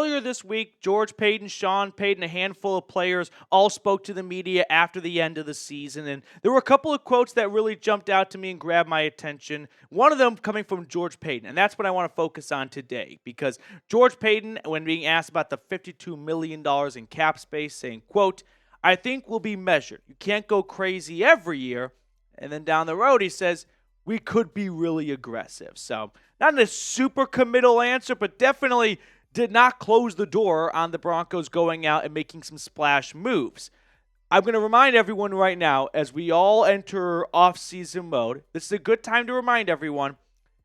earlier this week, George Payton, Sean Payton, a handful of players all spoke to the media after the end of the season. And there were a couple of quotes that really jumped out to me and grabbed my attention. One of them coming from George Payton. And that's what I want to focus on today. Because George Payton, when being asked about the $52 million in cap space, saying, quote, "I think we'll be measured. You can't go crazy every year." And then down the road, he says, "We could be really aggressive." So not a super committal answer, but definitely did not close the door on the Broncos going out and making some splash moves. I'm going to remind everyone right now, as we all enter off-season mode, this is a good time to remind everyone,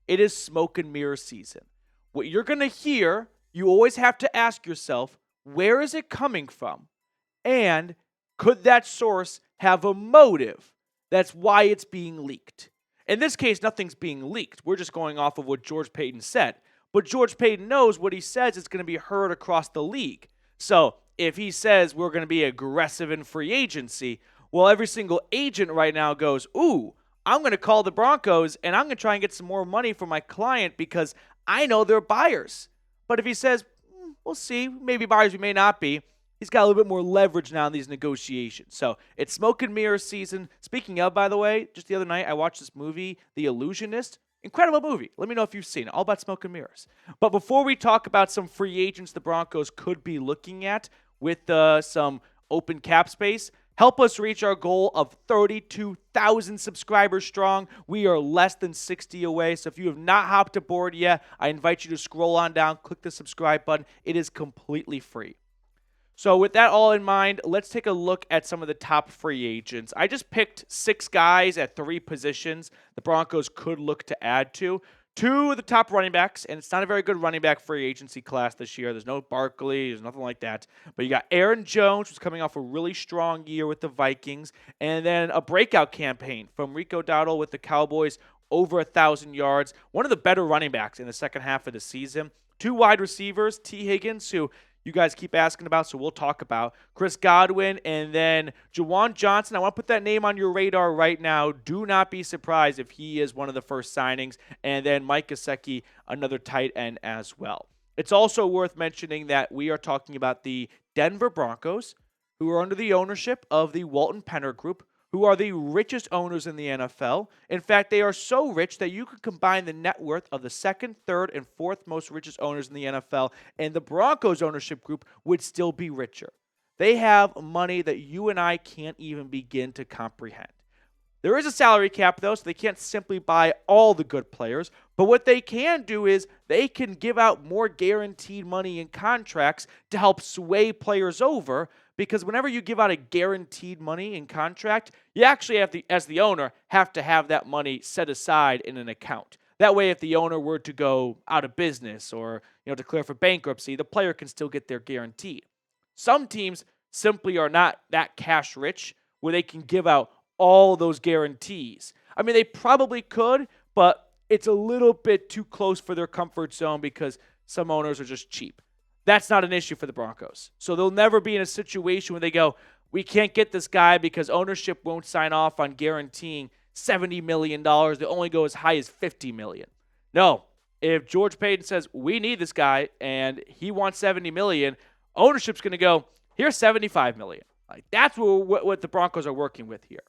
it is smoke and mirror season. What you're going to hear, you always have to ask yourself, where is it coming from? And could that source have a motive? That's why it's being leaked. In this case, nothing's being leaked. We're just going off of what George Payton said. But George Payton knows what he says is going to be heard across the league. So if he says we're going to be aggressive in free agency, well, every single agent right now goes, ooh, I'm going to call the Broncos and I'm going to try and get some more money for my client because I know they're buyers. But if he says, we'll see, maybe buyers, we may not be, he's got a little bit more leverage now in these negotiations. So it's smoke and mirror season. Speaking of, by the way, just the other night I watched this movie, The Illusionist. Incredible movie. Let me know if you've seen it. All about smoke and mirrors. But before we talk about some free agents the Broncos could be looking at with some open cap space, help us reach our goal of 32,000 subscribers strong. We are less than 60 away. So if you have not hopped aboard yet, I invite you to scroll on down, click the subscribe button. It is completely free. So with that all in mind, let's take a look at some of the top free agents. I just picked 6 guys at 3 positions the Broncos could look to add to. 2 of the top running backs, and it's not a very good running back free agency class this year. There's no Barkley, there's nothing like that. But you got Aaron Jones, who's coming off a really strong year with the Vikings, and then a breakout campaign from Rico Dowdle with the Cowboys, over 1,000 yards. One of the better running backs in the second half of the season. 2 wide receivers, Tee Higgins, who you guys keep asking about, so we'll talk about. Chris Godwin, and then Juwan Johnson. I want to put that name on your radar right now. Do not be surprised if he is one of the first signings. And then Mike Gesicki, another tight end as well. It's also worth mentioning that we are talking about the Denver Broncos, who are under the ownership of the Walton Penner Group, who are the richest owners in the NFL. In fact, they are so rich that you could combine the net worth of the second, third, and fourth most richest owners in the NFL, and the Broncos ownership group would still be richer. They have money that you and I can't even begin to comprehend. There is a salary cap, though, so they can't simply buy all the good players. But what they can do is they can give out more guaranteed money in contracts to help sway players over, because whenever you give out a guaranteed money in contract, you actually have to, as the owner, have to have that money set aside in an account. That way, if the owner were to go out of business or declare for bankruptcy, the player can still get their guarantee. Some teams simply are not that cash rich where they can give out all those guarantees. I mean, they probably could, but it's a little bit too close for their comfort zone because some owners are just cheap. That's not an issue for the Broncos. So they'll never be in a situation where they go, we can't get this guy because ownership won't sign off on guaranteeing $70 million. They only go as high as $50 million. No, if George Payton says, we need this guy and he wants $70 million, ownership's going to go, here's $75 million. Like, that's what the Broncos are working with here.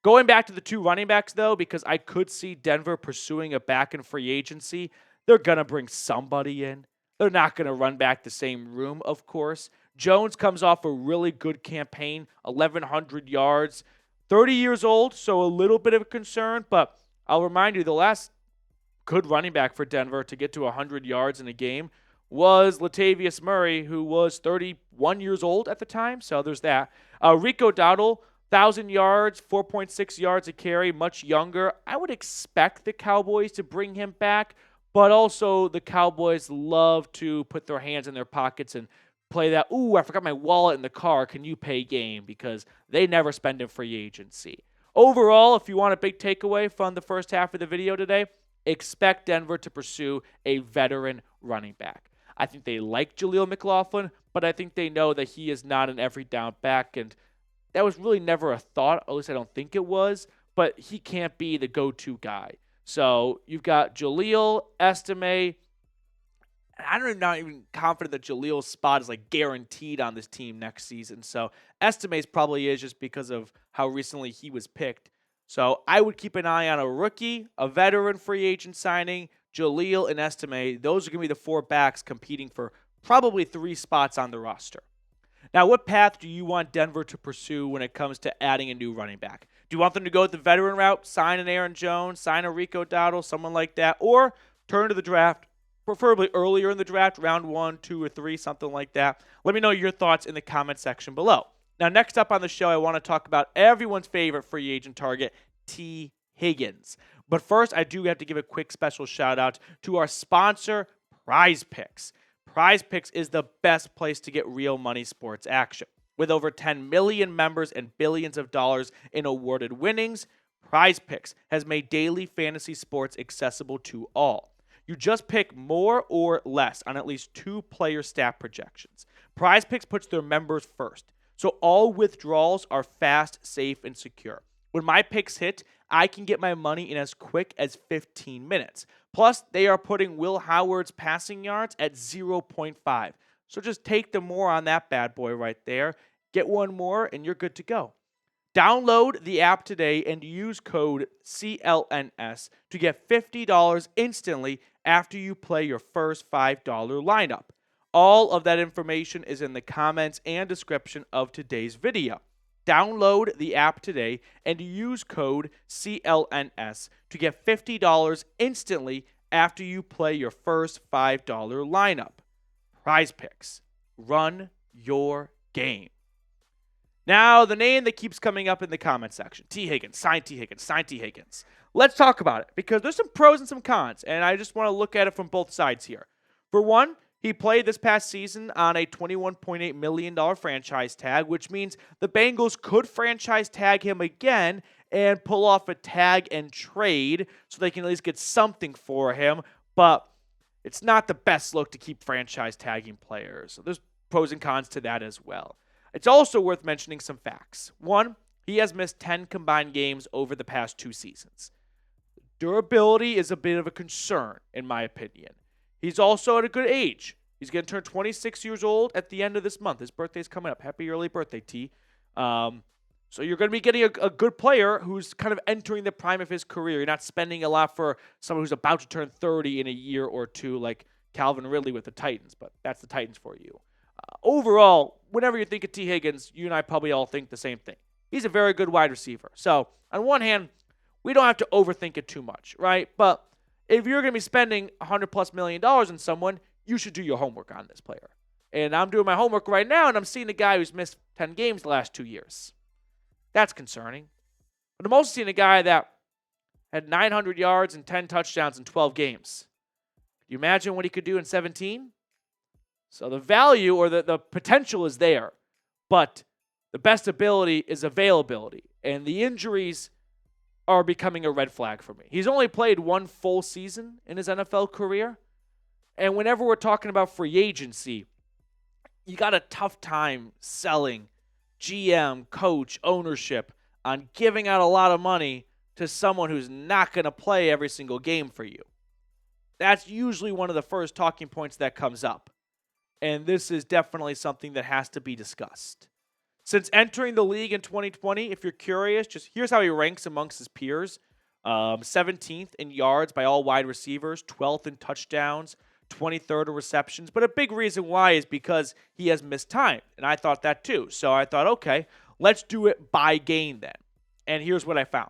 Going back to the 2 running backs, though, because I could see Denver pursuing a back in free agency, they're going to bring somebody in. They're not going to run back the same room, of course. Jones comes off a really good campaign, 1,100 yards, 30 years old, so a little bit of a concern. But I'll remind you, the last good running back for Denver to get to 100 yards in a game was Latavius Murray, who was 31 years old at the time. So there's that. Rico Dowdle, 1,000 yards, 4.6 yards a carry, much younger. I would expect the Cowboys to bring him back. But also, the Cowboys love to put their hands in their pockets and play that, ooh, I forgot my wallet in the car, can you pay game? Because they never spend in free agency. Overall, if you want a big takeaway from the first half of the video today, expect Denver to pursue a veteran running back. I think they like Jaleel McLaughlin, but I think they know that he is not an every down back, and that was really never a thought, at least I don't think it was, but he can't be the go-to guy. So you've got Jaleel, Estime, I'm not even confident that Jalil's spot is like guaranteed on this team next season. So Estime's probably is just because of how recently he was picked. So I would keep an eye on a rookie, a veteran free agent signing, Jalil, and Estime. Those are going to be the 4 backs competing for probably 3 spots on the roster. Now, what path do you want Denver to pursue when it comes to adding a new running back? Do you want them to go the veteran route, sign an Aaron Jones, sign a Rico Dowdle, someone like that, or turn to the draft, preferably earlier in the draft, round 1, 2, or 3, something like that? Let me know your thoughts in the comment section below. Now, next up on the show, I want to talk about everyone's favorite free agent target, Tee Higgins. But first, I do have to give a quick special shout out to our sponsor, Prize Picks. Prize Picks is the best place to get real money sports action. With over 10 million members and billions of dollars in awarded winnings, Prize Picks has made daily fantasy sports accessible to all. You just pick more or less on at least 2 player stat projections. Prize Picks puts their members first, so all withdrawals are fast, safe, and secure. When my picks hit, I can get my money in as quick as 15 minutes. Plus, they are putting Will Howard's passing yards at 0.5. So just take the more on that bad boy right there. Get one more, and you're good to go. Download the app today and use code CLNS to get $50 instantly after you play your first $5 lineup. All of that information is in the comments and description of today's video. Download the app today and use code CLNS to get $50 instantly after you play your first $5 lineup. Prize Picks. Run your game. Now, the name that keeps coming up in the comment section, Tee Higgins, sign Tee Higgins, sign Tee Higgins. Let's talk about it because there's some pros and some cons, and I just want to look at it from both sides here. For one, he played this past season on a $21.8 million franchise tag, which means the Bengals could franchise tag him again and pull off a tag and trade so they can at least get something for him. But it's not the best look to keep franchise tagging players. So there's pros and cons to that as well. It's also worth mentioning some facts. One, he has missed 10 combined games over the past 2 seasons. Durability is a bit of a concern, in my opinion. He's also at a good age. He's going to turn 26 years old at the end of this month. His birthday's coming up. Happy early birthday, T. So you're going to be getting a good player who's kind of entering the prime of his career. You're not spending a lot for someone who's about to turn 30 in a year or two like Calvin Ridley with the Titans, but that's the Titans for you. Overall, whenever you think of Tee Higgins, you and I probably all think the same thing. He's a very good wide receiver. So on one hand, we don't have to overthink it too much, right? But if you're going to be spending $100+ million on someone, you should do your homework on this player. And I'm doing my homework right now, and I'm seeing a guy who's missed 10 games the last 2 years. That's concerning. But I'm also seeing a guy that had 900 yards and 10 touchdowns in 12 games. Can you imagine what he could do in 17? So the value or the potential is there, but the best ability is availability. And the injuries are becoming a red flag for me. He's only played 1 full season in his NFL career. And whenever we're talking about free agency, you got a tough time selling GM, coach, ownership on giving out a lot of money to someone who's not going to play every single game for you. That's usually one of the first talking points that comes up. And this is definitely something that has to be discussed. Since entering the league in 2020, if you're curious, just here's how he ranks amongst his peers. 17th in yards by all wide receivers, 12th in touchdowns, 23rd in receptions. But a big reason why is because he has missed time. And I thought that too. So I thought, okay, let's do it by game then. And here's what I found.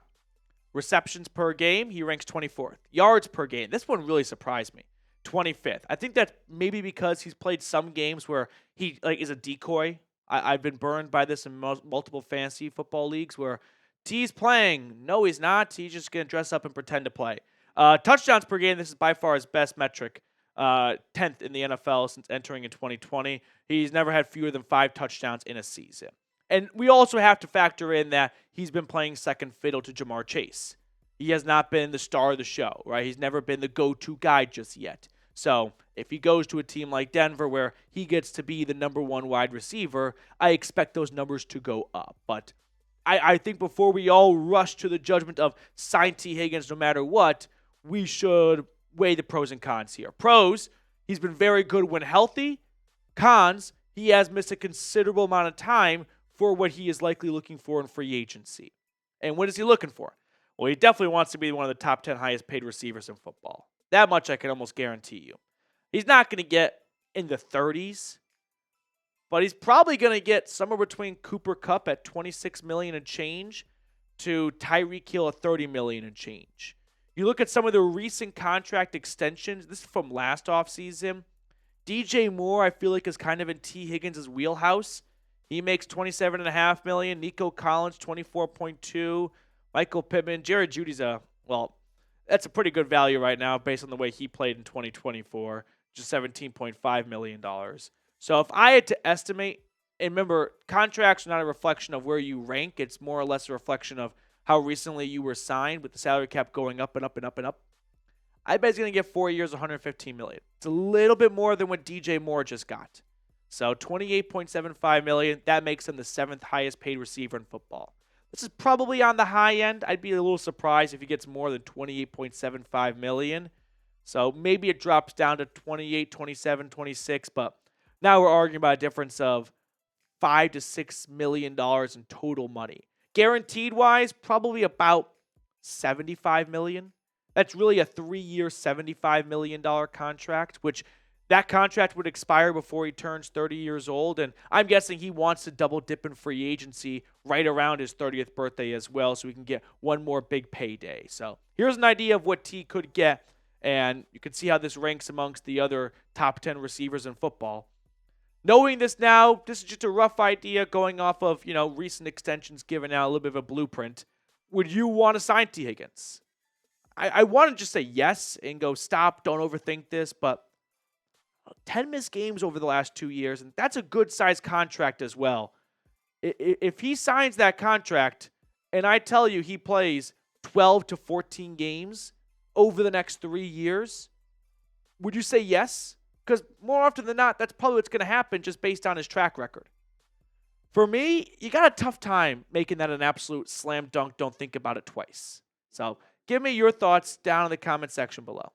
Receptions per game, he ranks 24th. Yards per game, this one really surprised me. 25th. I think that's maybe because he's played some games where he is a decoy. I've been burned by this in multiple fantasy football leagues where T's playing. No, he's not. He's just going to dress up and pretend to play. Touchdowns per game, this is by far his best metric. 10th in the NFL since entering in 2020. He's never had fewer than 5 touchdowns in a season. And we also have to factor in that he's been playing second fiddle to Jamar Chase. He has not been the star of the show, right? He's never been the go-to guy just yet. So if he goes to a team like Denver where he gets to be the number 1 wide receiver, I expect those numbers to go up. But I think before we all rush to the judgment of sign Tee Higgins no matter what, we should weigh the pros and cons here. Pros, He's been very good when healthy. Cons, he has missed a considerable amount of time for what he is likely looking for in free agency. And what is he looking for? Well, he definitely wants to be one of the top 10 highest paid receivers in football. That much I can almost guarantee you. He's not going to get in the 30s, but he's probably going to get somewhere between Cooper Kupp at $26 million and change to Tyreek Hill at $30 million and change. You look at some of the recent contract extensions. This is from last offseason. DJ Moore, I feel like, is kind of in Tee Higgins' wheelhouse. He makes $27.5 million. Nico Collins, $24.2. Michael Pittman. Jared Judy's that's a pretty good value right now based on the way he played in 2024, just $17.5 million. So if I had to estimate, and remember, contracts are not a reflection of where you rank. It's more or less a reflection of how recently you were signed, with the salary cap going up and up and up and up. I bet he's going to get 4 years, $115 million. It's a little bit more than what DJ Moore just got. So $28.75 million, that makes him the 7th highest paid receiver in football. This is probably on the high end. I'd be a little surprised if he gets more than $28.75 million. So maybe it drops down to 28, 27, 26, but now we're arguing about a difference of $5 to $6 million in total money. Guaranteed wise, probably about $75 million. That's really a 3-year, $75 million contract, which that contract would expire before he turns 30 years old. And I'm guessing he wants to double dip in free agency right around his 30th birthday as well, so he can get one more big payday. So here's an idea of what T could get, and you can see how this ranks amongst the other top 10 receivers in football. Knowing this now, this is just a rough idea going off of, recent extensions given out, a little bit of a blueprint. Would you want to sign Tee Higgins? I want to just say yes and go, stop, don't overthink this, but 10 missed games over the last 2 years, and that's a good-sized contract as well. If he signs that contract, and I tell you he plays 12 to 14 games over the next 3 years, would you say yes? Because more often than not, that's probably what's going to happen just based on his track record. For me, you got a tough time making that an absolute slam dunk. Don't think about it twice. So give me your thoughts down in the comment section below.